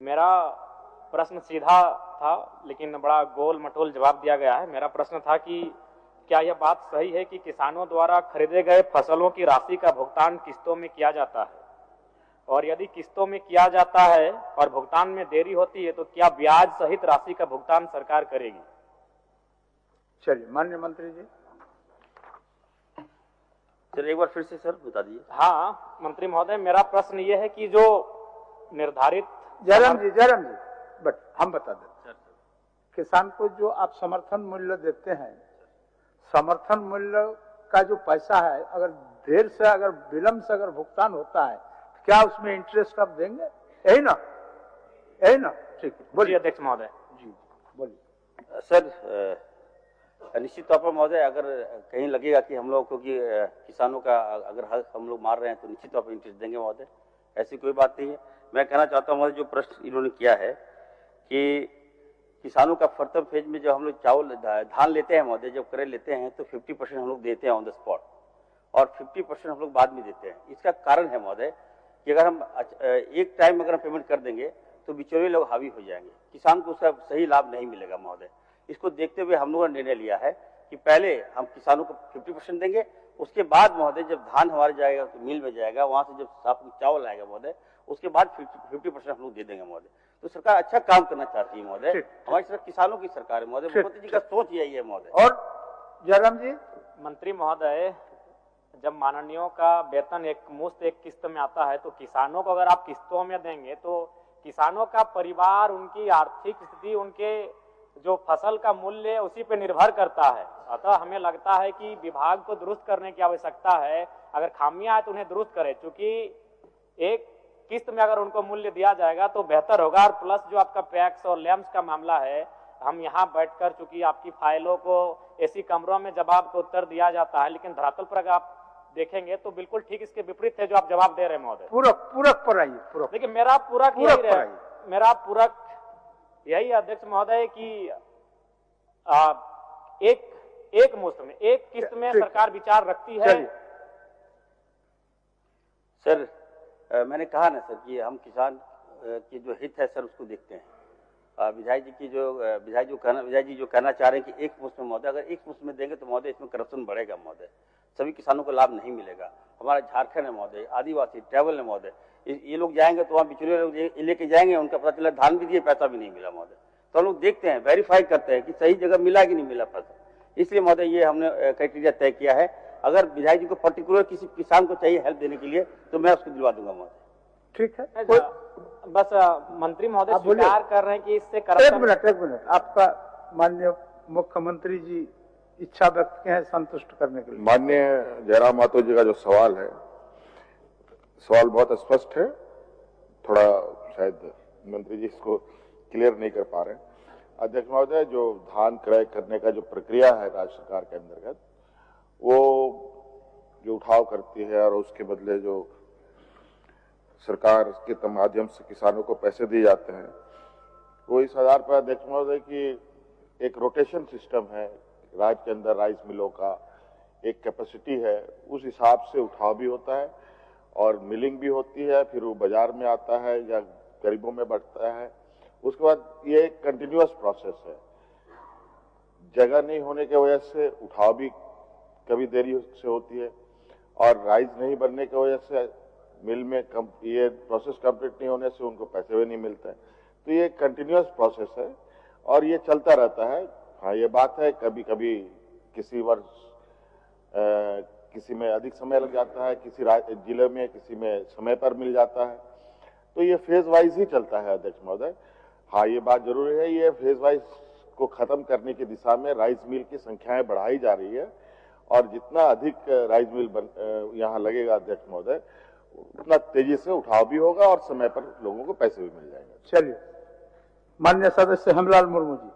मेरा प्रश्न सीधा था, लेकिन बड़ा गोल मटोल जवाब दिया गया है। मेरा प्रश्न था कि क्या यह बात सही है कि किसानों द्वारा खरीदे गए फसलों की राशि का भुगतान किस्तों में किया जाता है, और यदि किस्तों में किया जाता है और भुगतान में देरी होती है तो क्या ब्याज सहित राशि का भुगतान सरकार करेगी? चलिए, माननीय मंत्री जी। सर एक बार फिर से सर बता दीजिए। हाँ मंत्री महोदय, मेरा प्रश्न ये है कि जो निर्धारित जयराम जी बट हम बता दें, किसान को जो आप समर्थन मूल्य देते हैं, समर्थन मूल्य का जो पैसा है, अगर देर से अगर विलंब से अगर भुगतान होता है तो क्या उसमें इंटरेस्ट आप देंगे? यही ना? ठीक है, बोलिए अध्यक्ष महोदय। जी बोलिए। सर निश्चित तौर पर महोदय, अगर कहीं लगेगा कि हम लोग क्योंकि किसानों का अगर हक हम लोग मार रहे हैं तो निश्चित तौर पर इंटरेस्ट देंगे महोदय, ऐसी कोई बात नहीं है। मैं कहना चाहता हूँ महोदय, जो प्रश्न इन्होंने किया है कि किसानों का प्रथम फेज में जब हम लोग चावल धान लेते हैं महोदय, जब क्रय लेते हैं तो 50% हम लोग देते हैं ऑन द स्पॉट और 50% हम लोग बाद में देते हैं। इसका कारण है महोदय कि अगर हम एक टाइम अगर हम पेमेंट कर देंगे तो बिचौलिए लोग हावी हो जाएंगे, किसान को उसका सही लाभ नहीं मिलेगा महोदय। इसको देखते हुए हम लोगों ने निर्णय लिया है कि पहले हम किसानों को 50% देंगे, उसके बाद महोदय जब धान हमारे जाएगा तो मिल में जाएगा, वहां से जब साफ चावल आएगा महोदय, उसके बाद 50% हम लोग दे देंगे महोदय। तो सरकार अच्छा काम करना चाहती है महोदय, हमारी सरकार किसानों की सरकार है महोदय, मुख्यमंत्री जी का सोच यही है महोदय। और जयराम जी। मंत्री महोदय, जब माननीयों का वेतन एक मुश्त एक किस्त में आता है तो किसानों को अगर आप किस्तों में देंगे तो किसानों का परिवार, उनकी आर्थिक स्थिति, उनके जो फसल का मूल्य है उसी पे निर्भर करता है। अतः हमें लगता है कि विभाग को दुरुस्त करने की आवश्यकता है। अगर खामियां है तो उन्हें दुरुस्त करें, क्योंकि एक किस्त में अगर उनको मूल्य दिया जाएगा तो बेहतर होगा। और प्लस जो आपका पैक्स और लैम्स का मामला है, हम यहाँ बैठकर चूंकि आपकी फाइलों को ऐसी कमरों में जवाब को उत्तर दिया जाता है, लेकिन धरातल पर अगर आप देखेंगे तो बिल्कुल ठीक इसके विपरीत है जो आप जवाब दे रहे हैं महोदय। पूरक पर आइए। देखिए मेरा पूरक यही अध्यक्ष महोदय कि एक मुश्त में एक किस्त में सरकार विचार रखती है। सर मैंने कहा ना सर कि हम किसान की जो हित है सर उसको देखते हैं। विधायक जी जो कहना चाह रहे हैं कि एक मुश्त में महोदय, अगर एक मुश्त में देंगे तो महोदय इसमें करप्शन बढ़ेगा महोदय, सभी किसानों को लाभ नहीं मिलेगा। हमारा झारखंड है महोदय, आदिवासी ट्रैवल है महोदय, ये लोग जाएंगे तो वहाँ बिचौलिए लोग लेके जाएंगे, उनका पता चला धान भी दिए पैसा भी नहीं मिला महोदय। तो हम लोग देखते हैं, वेरीफाई करते हैं कि सही जगह मिला कि नहीं मिला पैसा। इसलिए महोदय ये हमने क्राइटेरिया तय किया है। अगर विधायक जी को पर्टिकुलर किसी किसान को चाहिए हेल्प देने के लिए तो मैं उसको दिलवा दूंगा महोदय। ठीक है, बस मंत्री महोदय स्वीकार कर रहे हैं कि इससे करप्शन। एक मिनट, आपका माननीय मुख्यमंत्री जी इच्छा व्यक्त किए हैं संतुष्ट करने के लिए। माननीय जयराम मातो जी का जो सवाल है, सवाल बहुत स्पष्ट है, थोड़ा शायद मंत्री जी इसको क्लियर नहीं कर पा रहे हैं। अध्यक्ष महोदय, जो धान क्रय करने का जो प्रक्रिया है राज्य सरकार के अंतर्गत, वो जो उठाव करती है और उसके बदले जो सरकार के माध्यम से किसानों को पैसे दिए जाते हैं, वो इस आधार पर अध्यक्ष महोदय की एक रोटेशन सिस्टम है, राज्य के अंदर राइस मिलों का एक कैपेसिटी है, उस हिसाब से उठाव भी होता है और मिलिंग भी होती है, फिर वो बाजार में आता है या गरीबों में बढ़ता है। उसके बाद ये एक कंटिन्यूअस प्रोसेस है। जगह नहीं होने की वजह से उठाव भी कभी देरी से होती है और राइस नहीं बनने की वजह से मिल में ये प्रोसेस कंप्लीट नहीं होने से उनको पैसे भी नहीं मिलते हैं। तो ये कंटिन्यूअस प्रोसेस है और ये चलता रहता है। हाँ, ये बात है कभी कभी किसी वर्ष किसी में अधिक समय लग जाता है, किसी जिले में किसी में समय पर मिल जाता है, तो ये फेज वाइज ही चलता है अध्यक्ष महोदय। हाँ, ये बात जरूरी है, ये फेज वाइज को खत्म करने की दिशा में राइस मिल की संख्याएं बढ़ाई जा रही है और जितना अधिक राइस मिल यहाँ लगेगा अध्यक्ष महोदय, उतना तेजी से उठाव भी होगा और समय पर लोगों को पैसे भी मिल जाएंगे। चलिए, माननीय सदस्य हेमलाल मुर्मू जी।